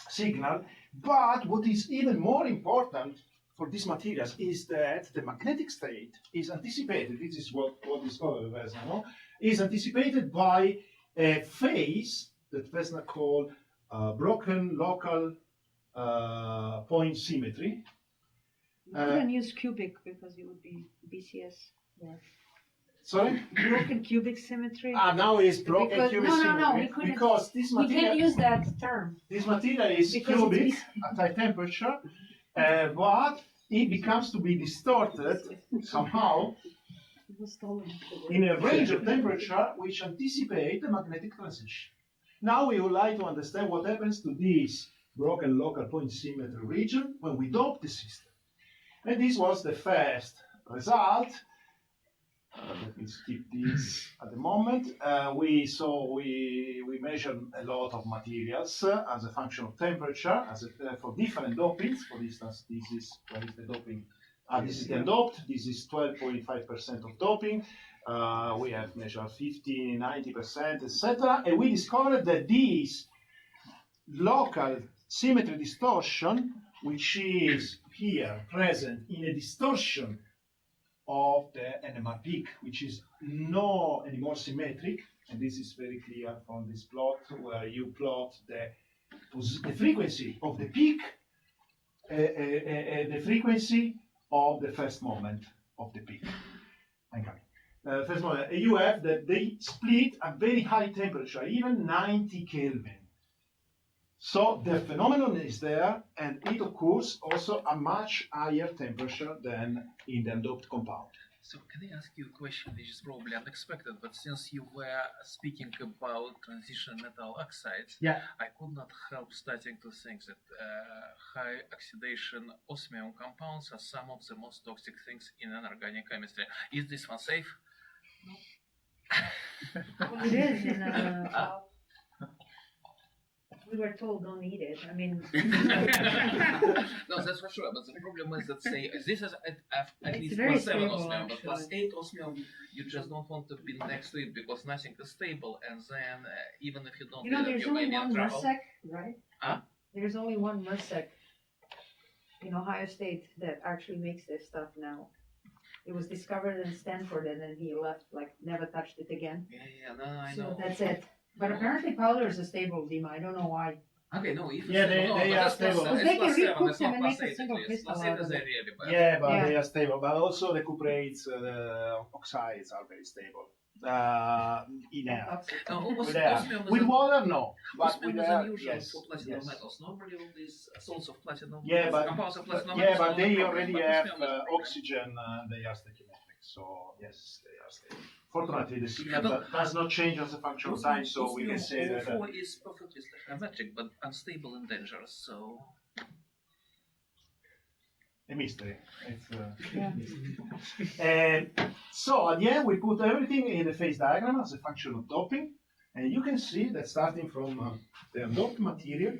signal. But what is even more important for these materials is that the magnetic state is anticipated. This is what is called Vesna, no? Is anticipated by a phase that Vesna called broken local point symmetry. You can use cubic because it would be BCS there. Sorry? Broken cubic symmetry. Now it's broken Because- cubic no, symmetry we couldn't- because this We can't material, use that term. this material is Because cubic it's- at high temperature, but it becomes to be distorted somehow It was stolen. in a range of temperature which anticipate the magnetic transition. Now we would like to understand what happens to this broken local point symmetry region when we dope the system. And this was the first result. Let me skip this at the moment. We measured a lot of materials as a function of temperature, for different dopings. For instance, this is where is the doping? This is the doped. This is 12.5% of doping. We have measured 50, 90%, etc. And we discovered that this local symmetry distortion, which is here present in a distortion of the NMR peak, which is no anymore symmetric, and this is very clear from this plot where you plot the frequency of the peak, the frequency of the first moment of the peak. First moment, you have that they split at very high temperature, even 90 Kelvin. So the phenomenon is there, and it occurs also at much higher temperature than in the doped compound. So can I ask you a question which is probably unexpected, but since you were speaking about transition metal oxides, Yeah. I could not help starting to think that high oxidation osmium compounds are some of the most toxic things in inorganic chemistry. Is this one safe? Well, it is in we were told don't eat it. I mean, No, that's for sure. But the problem is that say this is at It's least very plus 7 stable, osmium, but plus actually. 8 osmium, you just don't want to be next to it because nothing is stable. And then even if you don't, you know, do it, there's you may only be in one trouble. MRSEC, right? Huh? There's only one MRSEC in Ohio State that actually makes this stuff now. It was discovered in Stanford, and then he left, like never touched it again. Yeah, no, I So know. that's it. But apparently powder is a stable, Dima. I don't know why. Okay, no, if Yeah, it's they but are that's plus stable. seven, They it's plus can 7, recook it's them not and plus make a 8 single at least. crystal Plus out 8 of is it. really bad. Yeah, but Yeah. they are stable. But also the cuprates, the oxides are very stable. In air. Toxic. No, With air. osmium is With an- water, no. But osmium with is air, unusual yes. for platinum yes. metals. Normally all these salts of platinum, Yeah, but compounds of platinum yeah, metals but are they not a problem, already but have osmium is a problem. oxygen. They are stoichiometric. So yes, they are stable. Fortunately, the signal No. does not change as a function of time, so we can say that. Osmium is perfectly stoichiometric, but unstable and dangerous. So A mystery. It's, Yeah. and so at the end, we put everything in the phase diagram as a function of doping, and you can see that starting from the undoped material,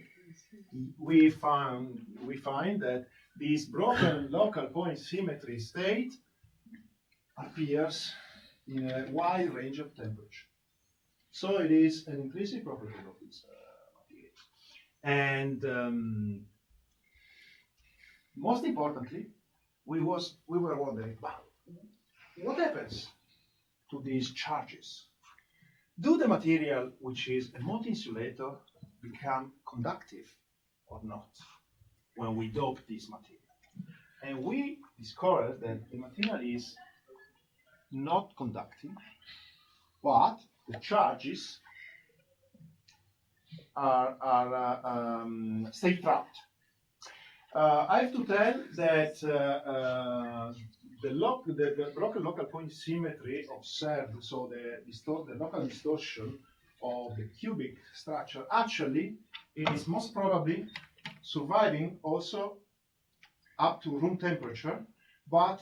we find that this broken local point symmetry state appears in a wide range of temperature. So it is an intrinsic property of this material. And most importantly, we were wondering, wow, what happens to these charges? Do the material, which is a Mott insulator, become conductive or not when we dope this material? And we discovered that the material is not conductive, but the charges stay trapped. I have to tell that the broken local point symmetry observed, so the local distortion of the cubic structure actually is most probably surviving also up to room temperature, but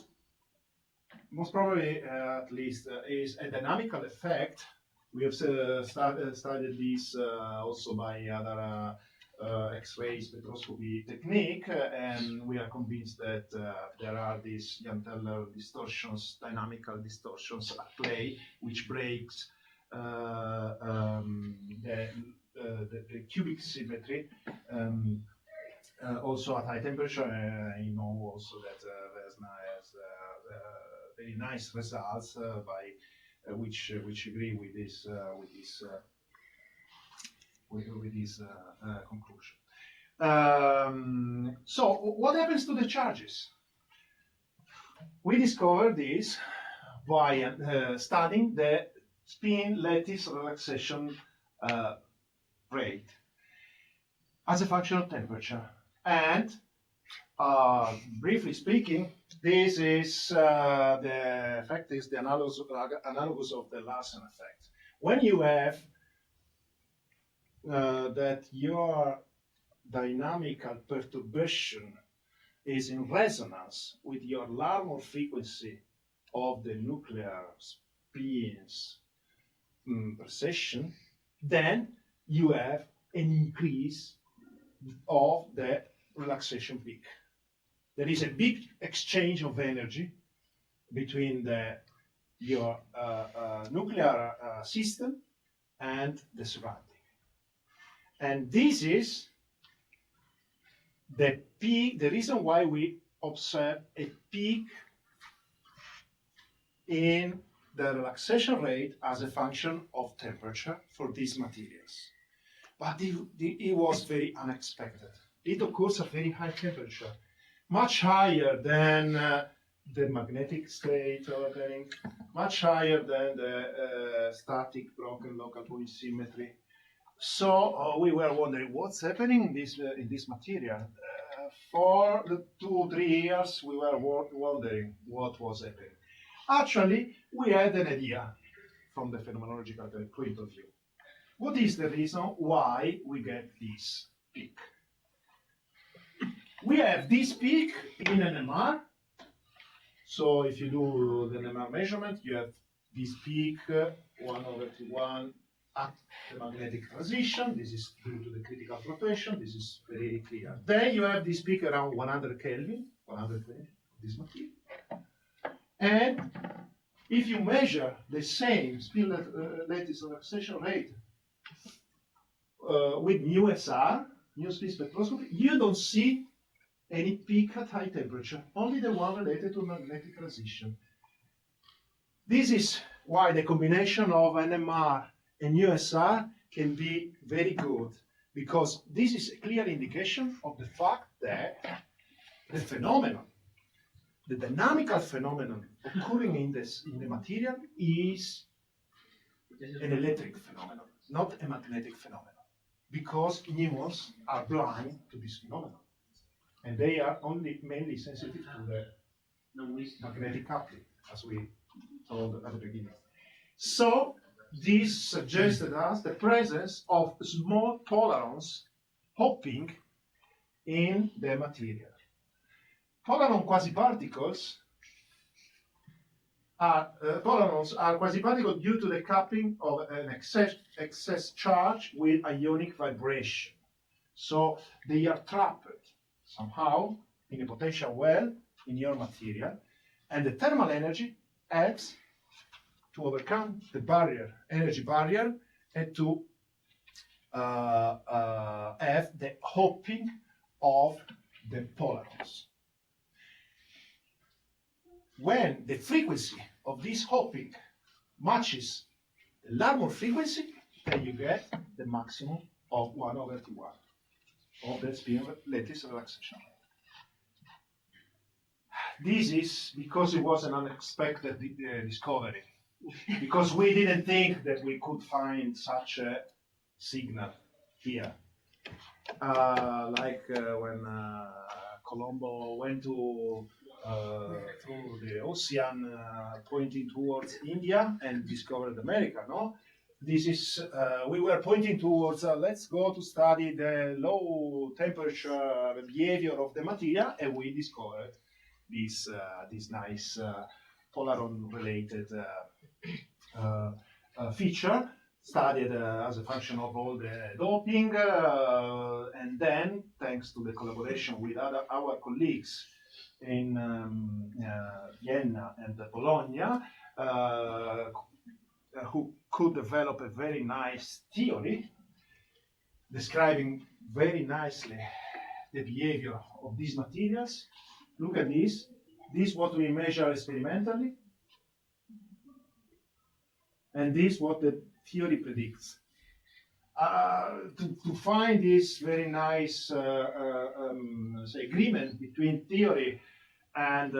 most probably at least is a dynamical effect. We have studied this also by other X-ray spectroscopy technique, and we are convinced that there are these Jahn-Teller distortions, dynamical distortions at play, which breaks the cubic symmetry. Also at high temperature, you know also that Vesna has very nice results by which agree with this conclusion. So what happens to the charges? We discovered this by studying the spin lattice relaxation rate as a function of temperature. And briefly speaking, this is the effect is the analogous of the Larsen effect. When you have that your dynamical perturbation is in resonance with your Larmor frequency of the nuclear spins precession, then you have an increase of the relaxation peak. There is a big exchange of energy between your nuclear system and the surrounding. And this is the peak, the reason why we observe a peak in the relaxation rate as a function of temperature for these materials. But it was very unexpected. It occurs at very high temperature, much higher than the magnetic state ordering, much higher than the static broken local point symmetry. So we were wondering what's happening in this material. For the 2-3 years, we were wondering what was happening. Actually, we had an idea from the phenomenological point of view. What is the reason why we get this peak? We have this peak in NMR. So if you do the NMR measurement, you have this peak 1/T1 at the magnetic transition. This is due to the critical flotation. This is very clear. Then you have this peak around 100 Kelvin, 120 of this material. And if you measure the same spin lattice relaxation rate with μSR, mu spin spectroscopy, you don't see any peak at high temperature, only the one related to magnetic transition. This is why the combination of NMR and USR can be very good, because this is a clear indication of the fact that the phenomenon, the dynamical phenomenon occurring in the material is an electric phenomenon, not a magnetic phenomenon, because muons are blind to this phenomenon, and they are only mainly sensitive to the magnetic coupling, as we told at the beginning. So this suggested us the presence of small polarons hopping in the material. Polaron quasiparticles polarons are quasiparticles due to the coupling of an excess charge with ionic vibration. So they are trapped somehow in a potential well in your material, and the thermal energy helps to overcome the energy barrier, and to have the hopping of the polarons. When the frequency of this hopping matches the Larmor frequency, then you get the maximum of 1/T1 of the spin lattice relaxation rate. This is because it was an unexpected discovery, because we didn't think that we could find such a signal here. When Colombo went through the ocean, pointing towards India and discovered America, no? This is, we were pointing towards, let's go to study the low temperature behavior of the material, and we discovered this nice polaron-related feature, studied as a function of all the doping, and then, thanks to the collaboration with our colleagues in Vienna and Bologna, who could develop a very nice theory describing very nicely the behavior of these materials. Look at this. This is what we measure experimentally, and this is what the theory predicts. To find this very nice agreement between theory and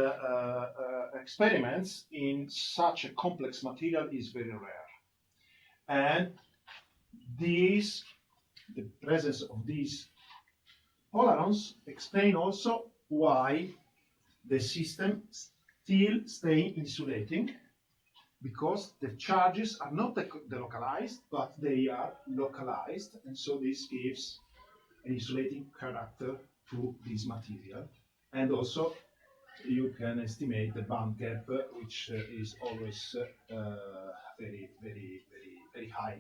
experiments in such a complex material is very rare. And the presence of these polarons explain also why the system still stay insulating, because the charges are not delocalized, but they are localized, and so this gives an insulating character to this material. And also, you can estimate the band gap, which is always very, very, very, very high,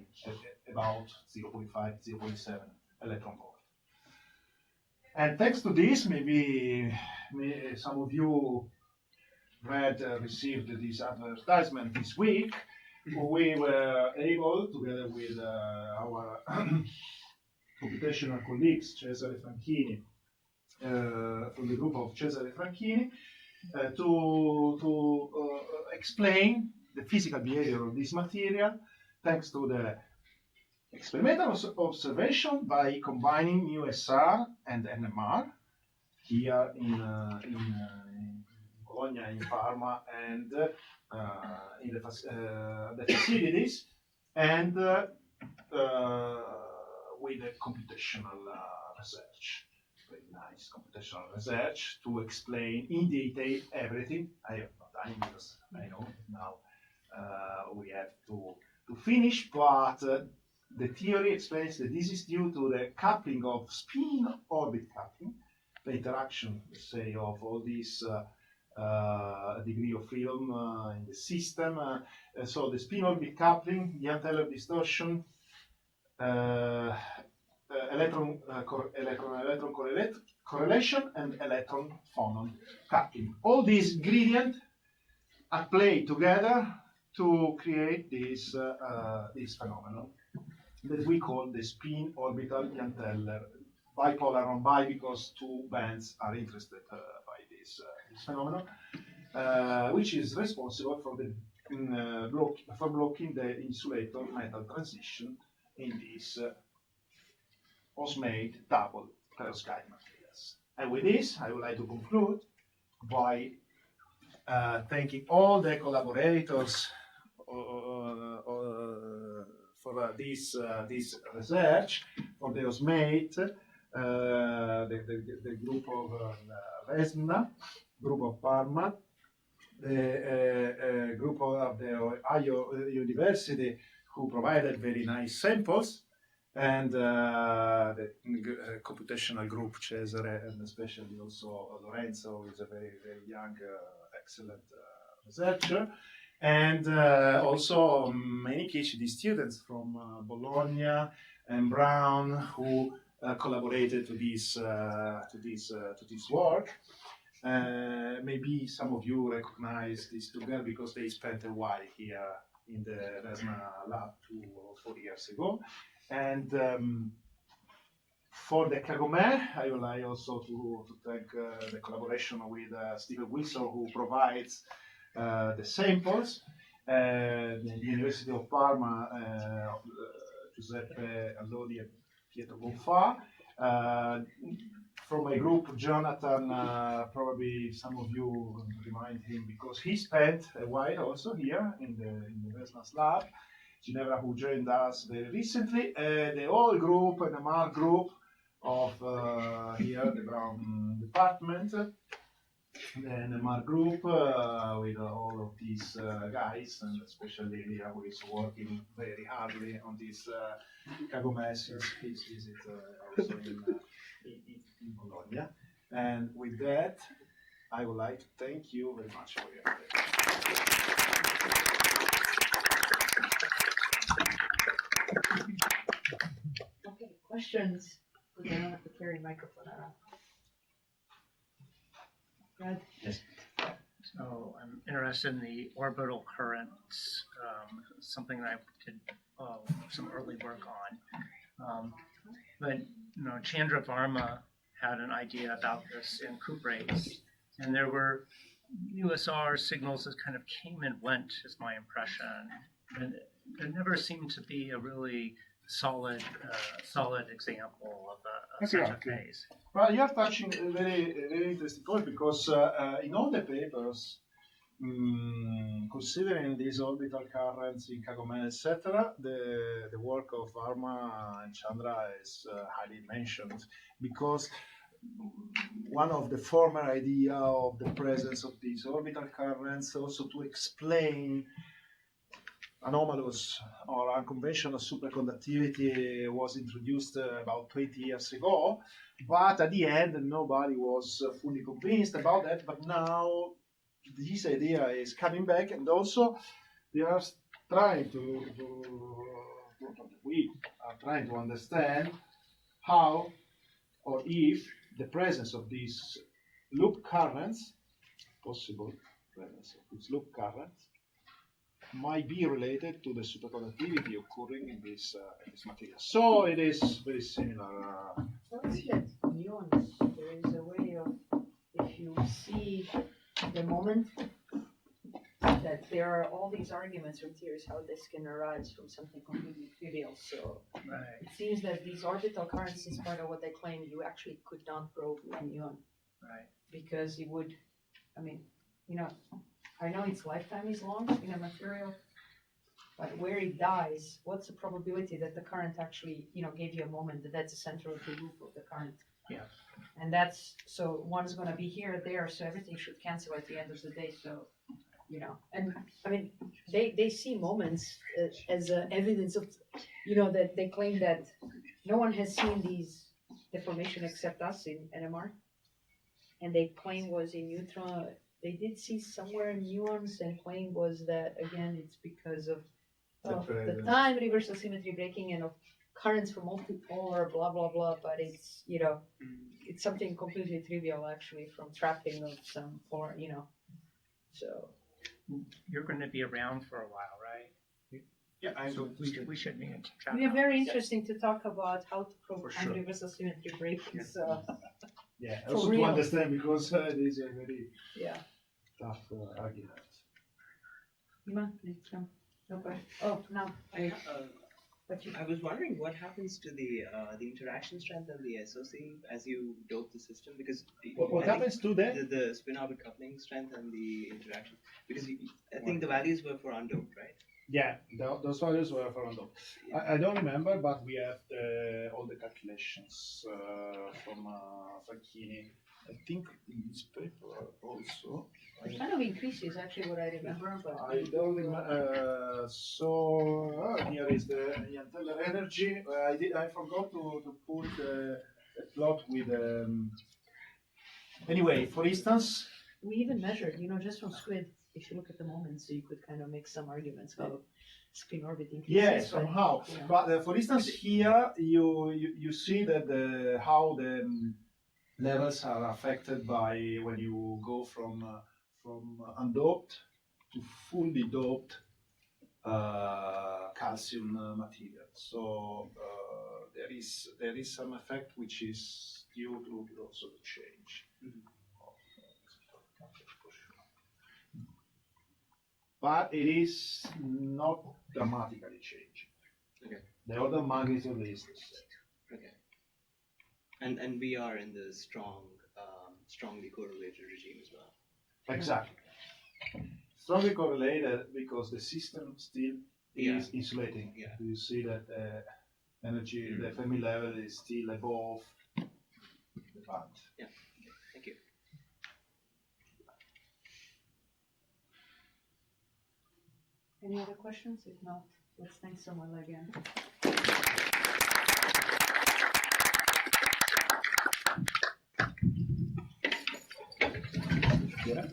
about 0.5, 0.7 electron volt. And thanks to this, maybe some of you received this advertisement this week. We were able, together with our computational colleagues, Cesare Franchini, from the group of Cesare Franchini, to explain the physical behavior of this material thanks to the experimental observation by combining USR and NMR here in Bologna, in Parma, and in the facilities, and with the computational research. Very nice computational research to explain in detail everything. I have no time because I know now we have to finish, but the theory explains that this is due to the coupling of spin-orbit coupling, the interaction, let's say, of all these degree of freedom in the system. So the spin-orbit coupling, the anti-Taylor distortion, electron correlation, and electron phonon coupling. All these ingredients are played together to create this phenomenon that we call the spin orbital Jahn-Teller bipolaron bi, because two bands are interested by this phenomenon, which is responsible for the blocking the insulator metal transition in these osmate double perovskite materials. And with this, I would like to conclude by thanking all the collaborators for this research, for the osmate, the group of Vesna, group of Parma, the group of the Ohio University, who provided very nice samples, and the computational group, Cesare, and especially also Lorenzo, who is a very, very young, excellent researcher, and also many PhD students from Bologna and Brown, who collaborated to this work. Maybe some of you recognize these two girls because they spent a while here in the Vesna lab 2 or 4 years ago. And for the Kagome, I would like also to thank the collaboration with Stephen Wilson, who provides the samples, the University of Parma, Giuseppe Allodi and Pietro Bonfa. From my group, Jonathan, probably some of you remind him because he spent a while also here in the Vesna's lab. Ginevra, who joined us very recently, the whole group, the MAR group of here, the Brown department, and the MAR group with all of these guys, and especially Elia, who is working very hardly on this Kagome since his visit also in Bologna. And with that, I would like to thank you very much for your attention. Okay, questions? We don't have to carry a microphone around. Good. Yes. So I'm interested in the orbital currents, something that I did some early work on. But Chandra Varma had an idea about this in cuprates, and there were USR signals that kind of came and went, is my impression. And there never seemed to be a really solid example of such a Exactly. phase. Well, you're touching a very interesting point because in all the papers, considering these orbital currents in Kagome, etc., the work of Varma and Chandra is highly mentioned because one of the former idea of the presence of these orbital currents also to explain anomalous or unconventional superconductivity was introduced about 20 years ago, but at the end nobody was fully convinced about that. But now this idea is coming back, and also we are trying we are trying to understand how or if the presence of these loop currents, possible presence of these loop currents, might be related to the superconductivity occurring in this material. So it is very similar. So I see that muons, there is a way of, if you see the moment, that there are all these arguments from theories how this can arise from something completely trivial. So Right. it seems that these orbital currents, in spite of what they claim, you actually could not probe a muon. Right. Because it would, I mean, I know its lifetime is long in a material, but where it dies, what's the probability that the current actually, gave you a moment that's the center of the loop of the current? Yeah. And that's, so one's going to be here or there, so everything should cancel at the end of the day. So, and I mean, they see moments as evidence of, that they claim that no one has seen these deformation except us in NMR. And they claim was in neutron. They did see somewhere in muons, and claim was that, again, it's because of the time reversal symmetry breaking and of currents from multipolar, blah, blah, blah. But it's, it's something completely trivial, actually, from trapping of some, so. You're going to be around for a while, right? Yeah, So we should be in chat. We are very interesting to talk about how to probe For time sure. reversal symmetry breaking. So, Yeah, For also real. to understand because it is a very yeah. tough argument. Ima, next one. No question. Oh, no. I was wondering what happens to the interaction strength and the SOC as you dope the system, because What I think happens to that? the spin orbit coupling strength and the interaction, because I think the values were for undoped, right? Yeah, those values were for random. I don't remember, but we have all the calculations from Facchini. I think in this paper also. It kind of increases, actually, what I remember, but I don't remember. So here is the Yanteller energy. I forgot to put a plot with. Anyway, for instance, we even measured, just from squid, if you look at the moments, so you could kind of make some arguments how spin orbit increases. yeah, but, somehow. But for instance, here you see that how the levels are affected by when you go from undoped to fully doped calcium material. So there is some effect which is due to also the change. But it is not dramatically changing. Okay. The order of magnitude is the same. Okay. And we are in the strongly correlated regime as well. Exactly. Strongly correlated because the system still is insulating. Yeah. You see that energy, the Fermi level is still above the band. Yeah. Okay. Thank you. Any other questions? If not, let's thank Samuele again. Yeah.